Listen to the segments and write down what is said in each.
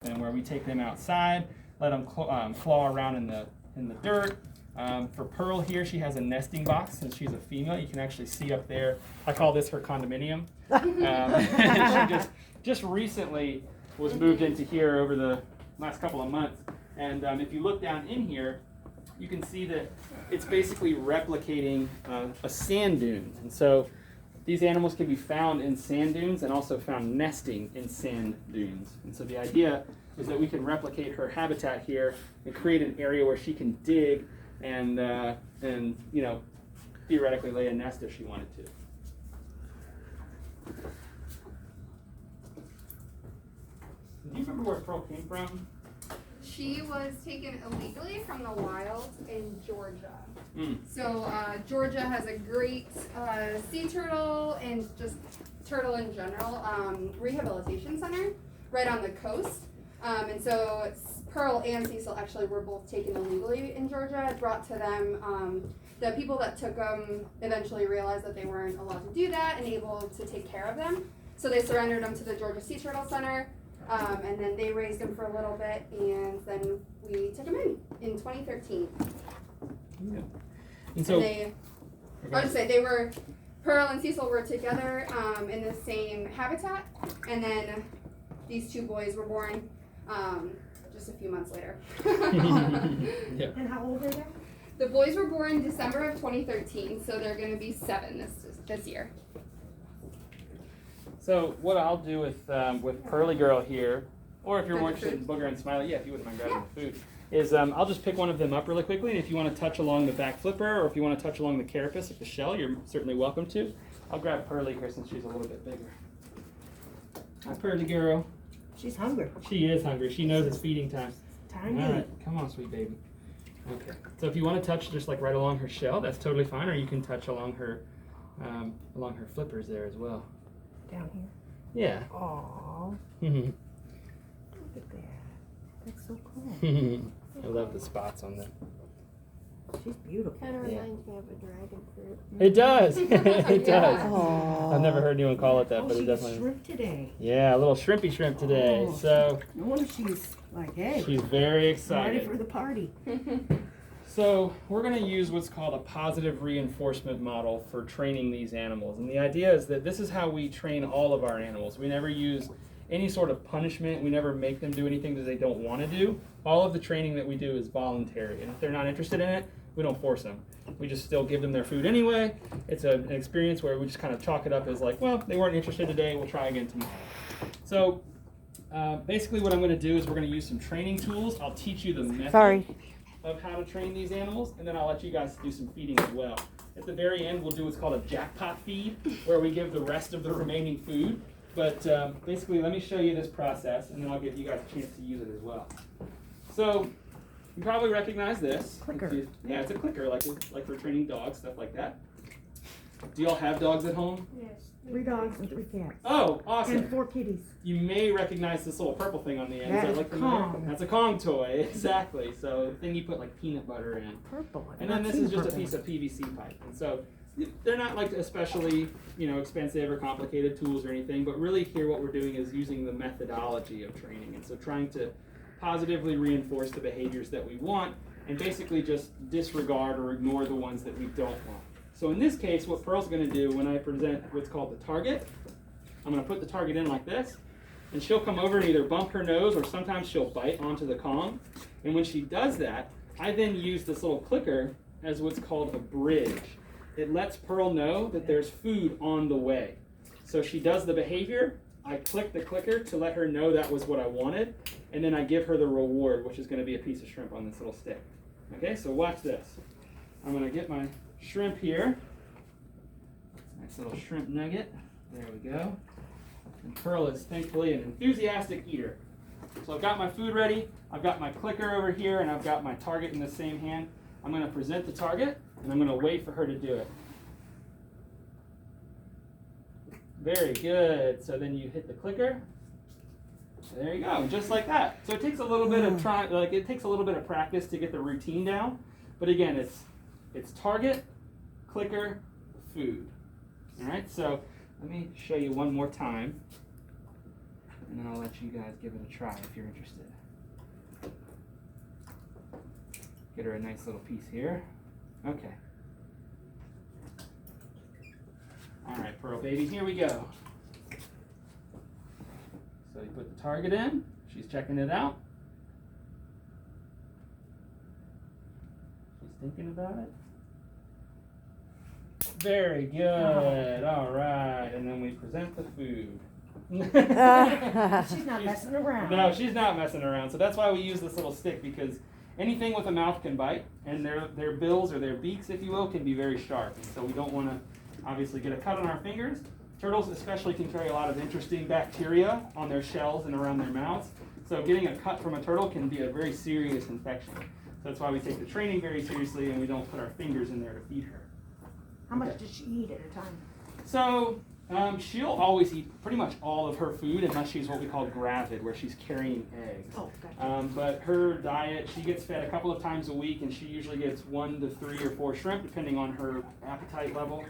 and where we take them outside, let them claw around in the dirt. For Pearl here, she has a nesting box since she's a female. You can actually see up there. I call this her condominium. She just recently was moved into here over the last couple of months. And if you look down in here, you can see that it's basically replicating a sand dune. And so these animals can be found in sand dunes and also found nesting in sand dunes. And so the idea is that we can replicate her habitat here and create an area where she can dig and you know, theoretically lay a nest if she wanted to. Do you remember where Pearl came from? She was taken illegally from the wild in Georgia. Mm. So Georgia has a great sea turtle and just turtle in general rehabilitation center right on the coast. And so Pearl and Cecil actually were both taken illegally in Georgia, brought to them. The people that took them eventually realized that they weren't allowed to do that and able to take care of them. So they surrendered them to the Georgia Sea Turtle Center. And then they raised him for a little bit, and then we took him in 2013. Yeah. And so, I'll just say Pearl and Cecil were together in the same habitat, and then these two boys were born just a few months later. yeah. And how old are they? The boys were born December of 2013, so they're going to be 7 this year. So what I'll do with Pearly Girl here, or if you're more interested in Booger and Smiley, yeah, if you wouldn't mind grabbing the food, is I'll just pick one of them up really quickly, and if you want to touch along the back flipper, or if you want to touch along the carapace of the shell, you're certainly welcome to. I'll grab Pearly here since she's a little bit bigger. Hi, Pearly Girl. She's hungry. She is hungry. She knows it's feeding time. Tiny. All right, come on, sweet baby. Okay. So if you want to touch just like right along her shell, that's totally fine, or you can touch along her flippers there as well. Down here. Yeah. Aww. Mhm. Look at that. That's so cool. I love the spots on them. She's beautiful. Kind of Yeah. reminds me of a dragon fruit. It does. It does. Aww. I've never heard anyone call it that, but it she's definitely. shrimp today. Yeah, a little shrimpy shrimp today. Oh. So No wonder she's like, hey, she's very I'm excited. ready for the party. So we're going to use what's called a positive reinforcement model for training these animals. And the idea is that this is how we train all of our animals. We never use any sort of punishment. We never make them do anything that they don't want to do. All of the training that we do is voluntary. And if they're not interested in it, we don't force them. We just still give them their food anyway. It's an experience where we just kind of chalk it up as like, well, they weren't interested today, we'll try again tomorrow. So basically what I'm going to do is we're going to use some training tools. I'll teach you the method of how to train these animals, and then I'll let you guys do some feeding as well. At the very end, we'll do what's called a jackpot feed, where we give the rest of the remaining food. But basically, let me show you this process, and then I'll give you guys a chance to use it as well. So you probably recognize this. Clicker. Yeah, it's a clicker, like for training dogs, stuff like that. Do y'all have dogs at home? Yes. 3 dogs and 3 cats. Oh, awesome. And 4 kitties. You may recognize this little purple thing on the end. That Is is like a familiar? Kong. That's a Kong toy, exactly. So the thing you put like peanut butter in. Purple. I've And then not this seen is just a purple. piece of PVC pipe. And so they're not like especially, expensive or complicated tools or anything, but really here what we're doing is using the methodology of training. And so trying to positively reinforce the behaviors that we want and basically just disregard or ignore the ones that we don't want. So in this case, what Pearl's going to do when I present what's called the target, I'm going to put the target in like this, and she'll come over and either bump her nose or sometimes she'll bite onto the Kong. And when she does that, I then use this little clicker as what's called a bridge. It lets Pearl know that there's food on the way. So she does the behavior, I click the clicker to let her know that was what I wanted, and then I give her the reward, which is going to be a piece of shrimp on this little stick. Okay, so watch this. I'm going to get my shrimp here. Nice little shrimp nugget. There we go. And Pearl is thankfully an enthusiastic eater. So I've got my food ready, I've got my clicker over here, and I've got my target in the same hand. I'm going to present the target, and I'm going to wait for her to do it. Very good. So then you hit the clicker. There you go, just like that. So it takes a little bit of it takes a little bit of practice to get the routine down. But again, it's target, clicker, food. All right. So let me show you one more time. and then I'll let you guys give it a try if you're interested. Get her a nice little piece here. Okay. Alright, Pearl baby, here we go. So you put the target in, she's checking it out. She's thinking about it. Very good. Alright, and then we present the food. She's not messing around. No, she's not messing around. So that's why we use this little stick, because anything with a mouth can bite, and their bills or their beaks, if you will, can be very sharp. And so we don't want to obviously get a cut on our fingers. Turtles especially can carry a lot of interesting bacteria on their shells and around their mouths. So getting a cut from a turtle can be a very serious infection. So that's why we take the training very seriously, and we don't put our fingers in there to feed her. How much does she eat at a time? So she'll always eat pretty much all of her food unless she's what we call gravid, where she's carrying eggs. Oh, gotcha. But her diet, she gets fed a couple of times a week, and she usually gets 1 to 3 or 4 shrimp, depending on her appetite level.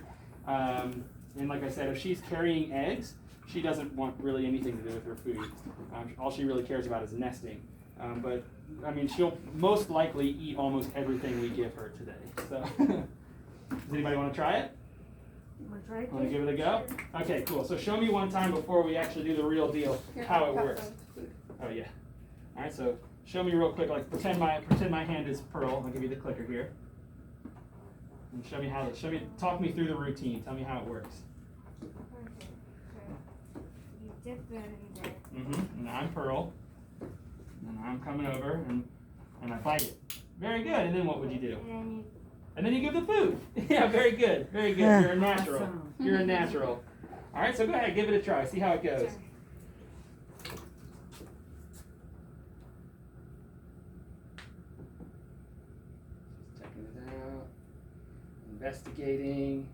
And like I said, if she's carrying eggs, she doesn't want really anything to do with her food. All she really cares about is nesting. But I mean, she'll most likely eat almost everything we give her today. So, does anybody want to try it? You want to try it? Want to give it a go? Okay, cool. So show me one time before we actually do the real deal Here, how it cup works. of food. Oh yeah. All right. So show me real quick. Like pretend my hand is Pearl. I'll give you the clicker here. And talk me through the routine. Tell me how it works. Okay, so you dip it in there. Mm-hmm. And I'm Pearl. And I'm coming over and I bite it. Very good. And then what would you do? And then you And then you give the food. Yeah, very good. Very good. You're a natural. Awesome. You're a natural. All right, so go ahead, give it a try. See how it goes. Just checking it out. Investigating.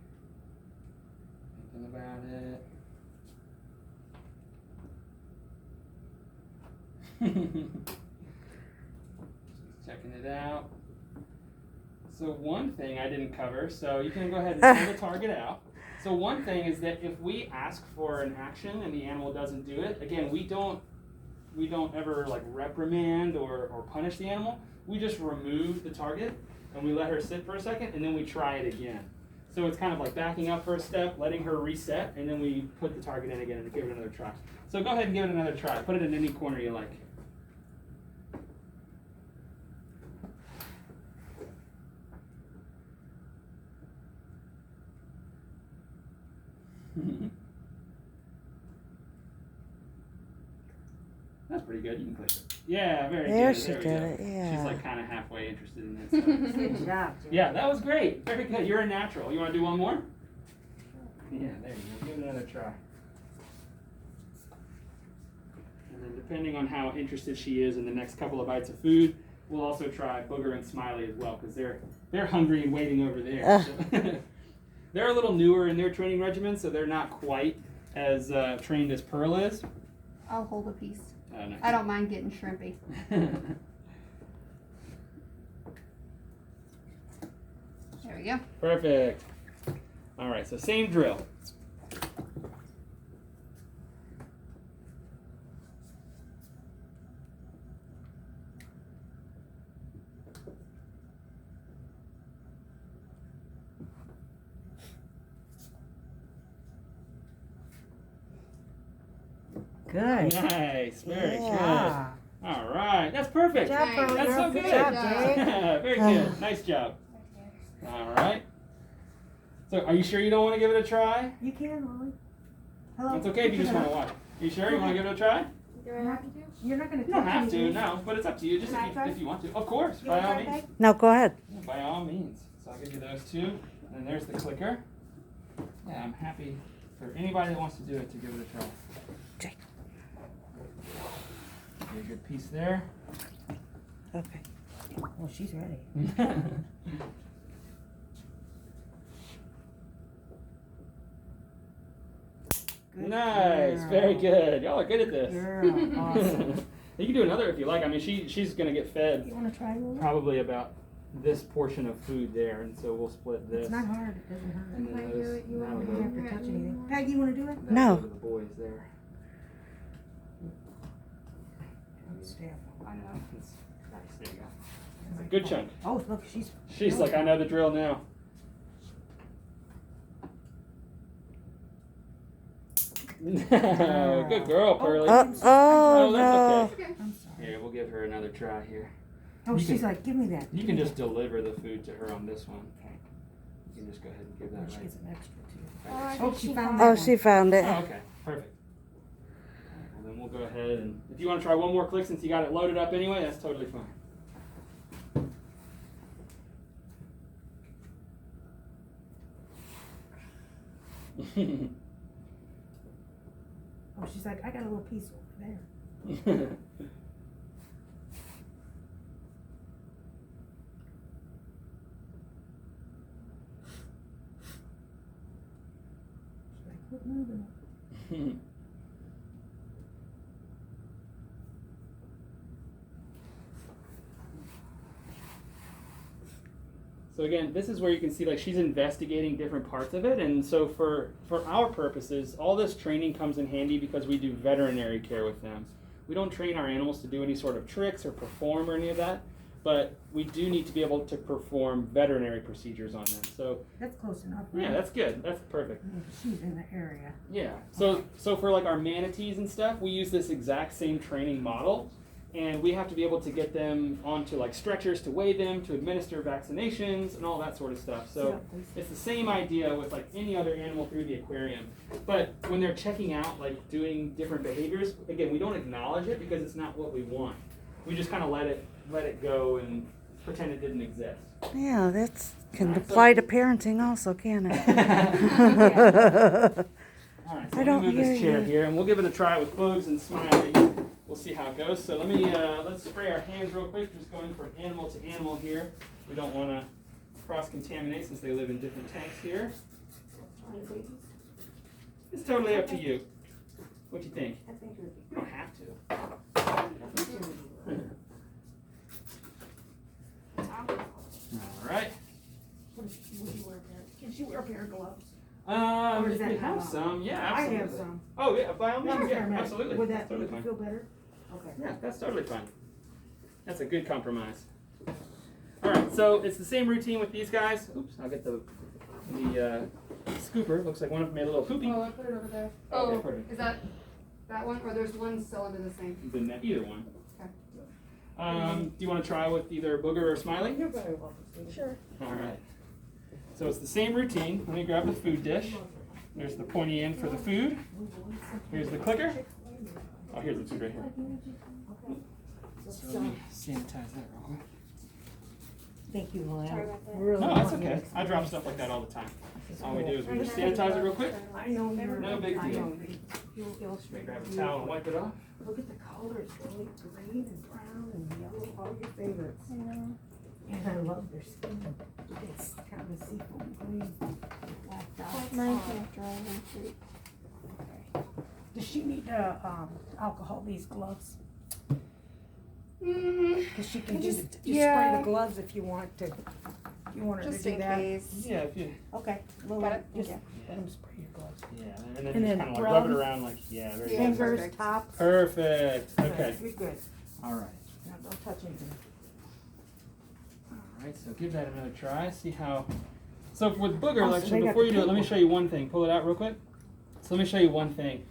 Thinking about it. Just checking it out. So one thing I didn't cover, so you can go ahead and pull the target out. So one thing is that if we ask for an action and the animal doesn't do it, again, we don't ever like reprimand or punish the animal. We just remove the target and we let her sit for a second and then we try it again. So it's kind of like backing up for a step, letting her reset, and then we put the target in again and give it another try. So go ahead and give it another try. Put it in any corner you like. That's pretty good. You can click it. Yeah, very There good. she There we did go. it, yeah. She's like kind of halfway interested in it. So. Good job, Jen. Yeah, that was great. Very good. You're a natural. You want to do one more? Yeah, there you go. Give it another try. And then depending on how interested she is in the next couple of bites of food, we'll also try Booger and Smiley as well, because they're hungry and waiting over there. So they're a little newer in their training regimen, so they're not quite as trained as Pearl is. I'll hold a piece. No. I don't mind getting shrimpy. There we go. Perfect. All right, so same drill. Good. Nice, very Yeah. good. All right, that's perfect. Good job, Nice. Pearl. That's so You're- good. Good job, Jake. Very good. Nice job. All right. So, are you sure you don't want to give it a try? You can, Lily. Hello. It's okay if you just want to watch. You sure you want to give it a try? do I have to do? You're not going to You don't have to, no, but it's up to you. Just Can I try? if you want to. Of course, You by want all to try, means. Peg? No, go ahead. Yeah, by all means. So I'll give you those two. And there's the clicker. Yeah, I'm happy for anybody that wants to do it to give it a try. Jake. Get a good piece there. Okay. Oh, she's ready. Good Nice, girl. very good. Y'all are good at this. Girl, awesome. You can do another if you like. I mean, she's gonna get fed You want to try, Lily? probably about this portion of food there, and so we'll split this. It's not hard. It doesn't hurt. And then If I do those, it, you that'll won't You don't go, have to touch anything. Peg, you want to do it? that'll No. go to the boys there. Staff. I know. It's nice. There you go. It's a good chunk. Oh, look, she's. She's like, I know the drill now. Good girl, Pearlie. Oh Oh, that's no. okay. Okay. I'm sorry. Here, we'll give her another try here. Oh, You she's can- like, give me that. You can just deliver the food to her on this one. Okay. You can just go ahead and give Oh, that she right. gets an extra too. I Oh, think she she found Oh, that she found it. Oh, okay. Perfect. All right, well, then we'll go ahead and if you want to try one more click since you got it loaded up anyway, that's totally fine. Oh, she's like, I got a little piece over there. She's like, quit moving. So again, this is where you can see like she's investigating different parts of it, and so for our purposes, all this training comes in handy because we do veterinary care with them. We don't train our animals to do any sort of tricks or perform or any of that, but we do need to be able to perform veterinary procedures on them. So That's close enough, right? yeah, that's good. That's perfect. Yeah, she's in the area. Yeah. So for like our manatees and stuff, we use this exact same training model, and we have to be able to get them onto like stretchers to weigh them, to administer vaccinations, and all that sort of stuff. So it's the same idea with like any other animal through the aquarium. But when they're checking out, like doing different behaviors, again, we don't acknowledge it because it's not what we want. We just kind of let it go and pretend it didn't exist. Yeah, that's can Alright, apply to parenting also, can it? All right, I so let me don't move this hear chair you. here, and we'll give it a try with Bugs and Smiley. We'll see how it goes. So let me let's spray our hands real quick. Just going from animal to animal here. We don't want to cross-contaminate since they live in different tanks here. It's totally up to you. What do you think? I think You don't have to. All right. Would you wear a pair? Can she wear a pair of gloves? Or does that we have come out? some. Yeah, I absolutely. have some. Oh yeah, by all means. No, Yeah, fair enough. absolutely. Would That's that totally make you fine. feel better? Okay. Yeah, that's totally fine. That's a good compromise. All right, so it's the same routine with these guys. Oops, I'll get the scooper. Looks like one of them made a little poopy. Oh, I put it over there. Okay, Oh, perfect. is that one? Or there's one still under the sink? Either one. Okay. Do you want to try with either Booger or Smiley? You're very welcome. Sure. All right. So it's the same routine. Let me grab the food dish. There's the pointy end for the food. Here's the clicker. Oh, here's the food right here. So let me sanitize that real quick. Thank you, Luann. Sorry about that. Really No, that's want you okay. to I drop stuff like that all the time. All we do is we just sanitize it real quick. I know you're. No big I deal. know. You'll Let me illustrate. grab a towel and wipe it off. Look at the colors, really green and brown and yellow, all your favorites. I know. And I love their skin. It's kind of a seafoam green, black dots. Mine can't dry and fruit. Does she need alcohol, these gloves? Mm, Cause she can I just, just- spray yeah. the gloves if you want to. You want her just to do in that? case. Yeah, if you. Okay, well, Got it? just Yeah. let them spray your gloves. Yeah, and then And just then kind of like rub it thumbs. around like yeah, very Yeah. good. Fingers, perfect. top. Perfect. Okay. You're good. All right. Now don't touch anything. All right. So give that another try. See how. So with Booger, Oh, like so so they got before the you do it, pink let me one. show you one thing. Pull it out real quick. So let me show you one thing.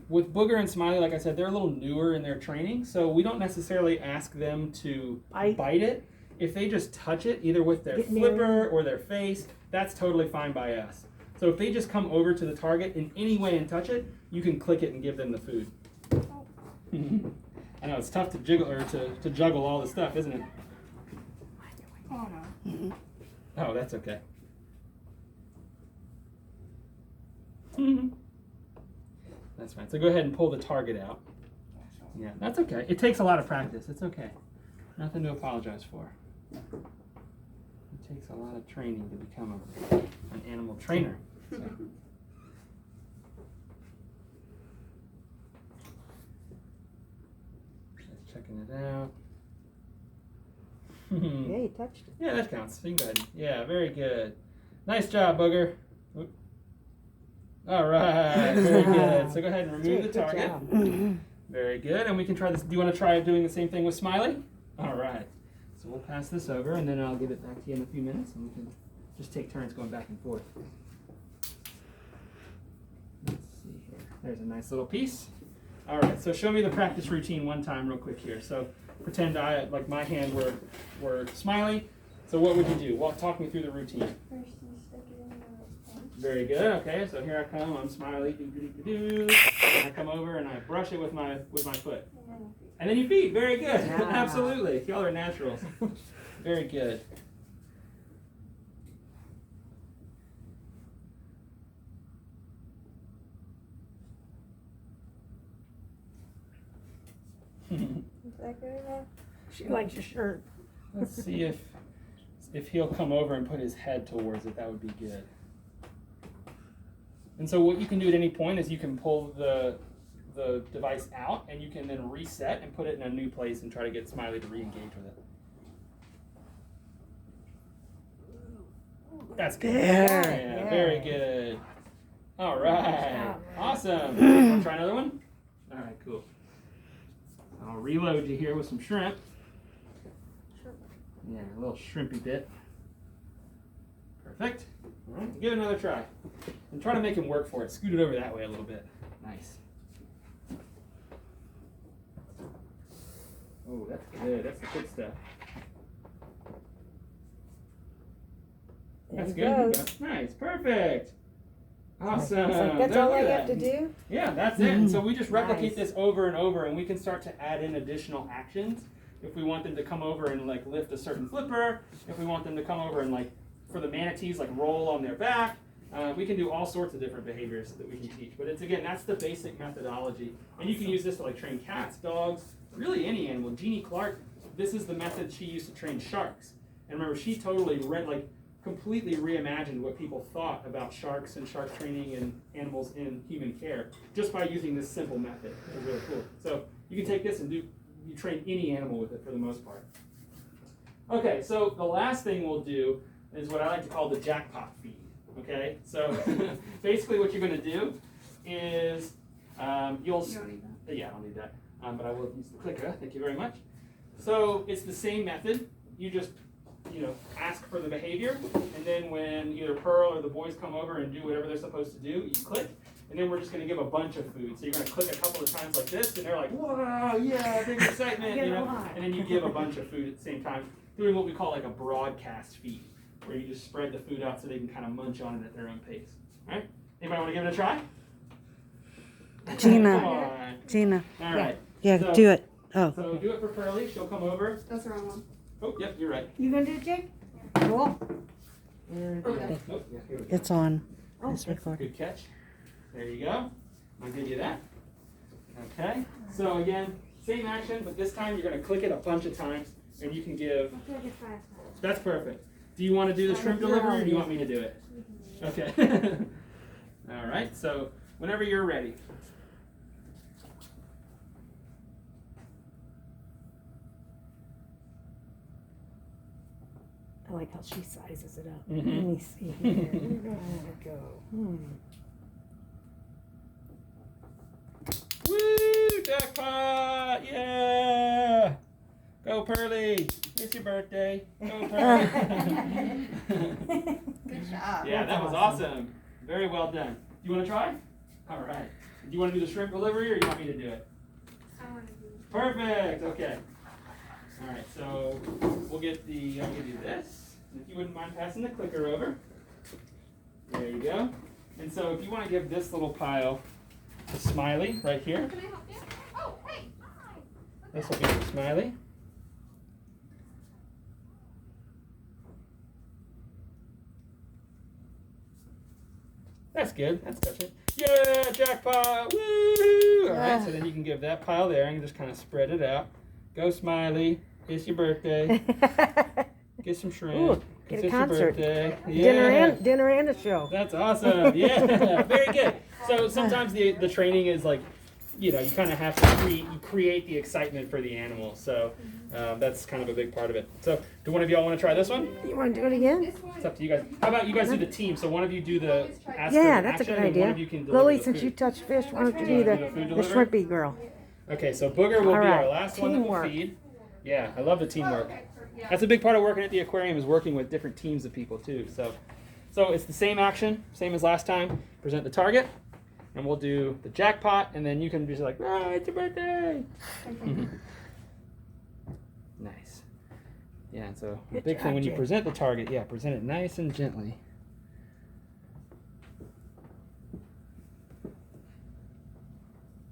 With Booger and Smiley, like I said, they're a little newer in their training, so we don't necessarily ask them to bite it. If they just touch it, either with their Get near flipper or their face, that's totally fine by us. So if they just come over to the target in any way and touch it, you can click it and give them the food. I know it's tough to jiggle or to juggle all the stuff, isn't it? Oh no. Oh, that's okay. That's fine. So go ahead and pull the target out. Yeah, that's okay. It takes a lot of practice. It's okay. Nothing to apologize for. It takes a lot of training to become an animal trainer. So. Just checking it out. Yeah, you touched it. Yeah, that counts. You can go ahead. Yeah, very good. Nice job, Booger. All right, very good. So go ahead and remove the Good target. job. Mhm. Very good. And we can try this. Do you want to try doing the same thing with Smiley? All right. So we'll pass this over, and then I'll give it back to you in a few minutes, and we can just take turns going back and forth. Let's see here. There's a nice little piece. All right. So show me the practice routine one time real quick here. So pretend like my hand were Smiley. So what would you do? Talk me through the routine. First you stick it in the pen. Very good. Okay, so here I come. I'm Smiley. Do. And I come over and I brush it with my foot. And then you feed. Very good. Yeah. Absolutely. Y'all are naturals. Very good. Is that good enough? She likes your shirt. Let's see if he'll come over and put his head towards it. That would be good. And so what you can do at any point is you can pull the device out, and you can then reset and put it in a new place and try to get Smiley to re-engage with it. That's good. There. Yeah, very good. All right. Awesome. Want to try another one? All right, cool. I'll reload you here with some shrimp. Yeah, a little shrimpy bit. Perfect. All right, give it another try. And try to make him work for it. Scoot it over that way a little bit. Nice. Oh, that's good. That's the good stuff. That's There he good. goes. Nice. Perfect. Awesome. It's like, that's Now all look I at have to that. do? Yeah, that's it. And so we just replicate Nice. this over and over, and we can start to add in additional actions. If we want them to come over and like lift a certain flipper, if we want them to come over and like, for the manatees, like roll on their back, we can do all sorts of different behaviors that we can teach. But it's, again, that's the basic methodology. And you can use this to like train cats, dogs, really any animal. Jeannie Clark, this is the method she used to train sharks. And remember, she totally completely reimagined what people thought about sharks and shark training and animals in human care just by using this simple method. It's really cool. So you can take this and you train any animal with it for the most part. Okay, so the last thing we'll do is what I like to call the jackpot feed. Okay, so basically what you're going to do is you'll. You don't need that. Yeah, I don't need that, but I will use the clicker. Thank you very much. So it's the same method. You just ask for the behavior, and then when either Pearl or the boys come over and do whatever they're supposed to do, you click, and then we're just going to give a bunch of food. So you're going to click a couple of times like this, and they're like, "Whoa, yeah, big excitement," I get a lot. and then you give a bunch of food at the same time, doing what we call like a broadcast feed, where you just spread the food out so they can kind of munch on it at their own pace. All right? Anybody want to give it a try? Gina. Come on. Gina. All right. Yeah, So- do it. Oh. So do it for Pearlie. She'll come over. That's the wrong one. Oh, yep, you're right. You gonna do it, Jake? Cool. Over there. Oh, yeah, here we go. It's on. Oh, It's recording. Good catch. There you go. I'll give you that. Okay. So again, same action, but this time you're going to click it a bunch of times, and you can give. I'll take it 5 times. That's perfect. Do you want to do the shrimp delivery, or do you want me to do it? You can do it. Okay. All right. So whenever you're ready. I like how she sizes it up. Mhm. Let me see here. Where do I want to go? Woo! Jackpot! Yeah! Go Pearlie! It's your birthday. Go Pearlie! Good job. Yeah, that That's was awesome. awesome. Very well done. You want to try? All right. Do you want to do the shrimp delivery, or you want me to do it? I want to do it. Perfect. Okay. All right. So we'll get the. I'll give you this. If you wouldn't mind passing the clicker over. There you go. And so if you want to give this little pile to Smiley right here, Can I help you? Oh, hey. Hi. this will be for Smiley. That's good. That's it. Yeah, jackpot! Woo! All right, so then you can give that pile there and just kind of spread it out. Go, Smiley! It's your birthday. Get some shrimp. Ooh, 'cause get a it's your concert. birthday. Dinner and a show. That's awesome. Yeah, very good. So sometimes the training is like, you kind of have to create the excitement for the animal. So that's kind of a big part of it. So do one of y'all want to try this one? You want to do it again? This one. It's up to you guys. How about you guys do the team? So one of you do the ask for Yeah, the that's a action, good and one idea. of you can deliver Lily, the since food. you touch fish, why don't you You be wanna do the food the delivery? shrimpy girl? Okay, so Booger will All be our right, last one that we'll teamwork. feed. Yeah, I love the teamwork. Oh, okay. Yeah. That's a big part of working at the aquarium is working with different teams of people too. So it's the same action, same as last time. Present the target, and we'll do the jackpot, and then you can be like, "Oh, it's your birthday!" Nice. Yeah, and so the Good big thing when you job, present the target, present it nice and gently.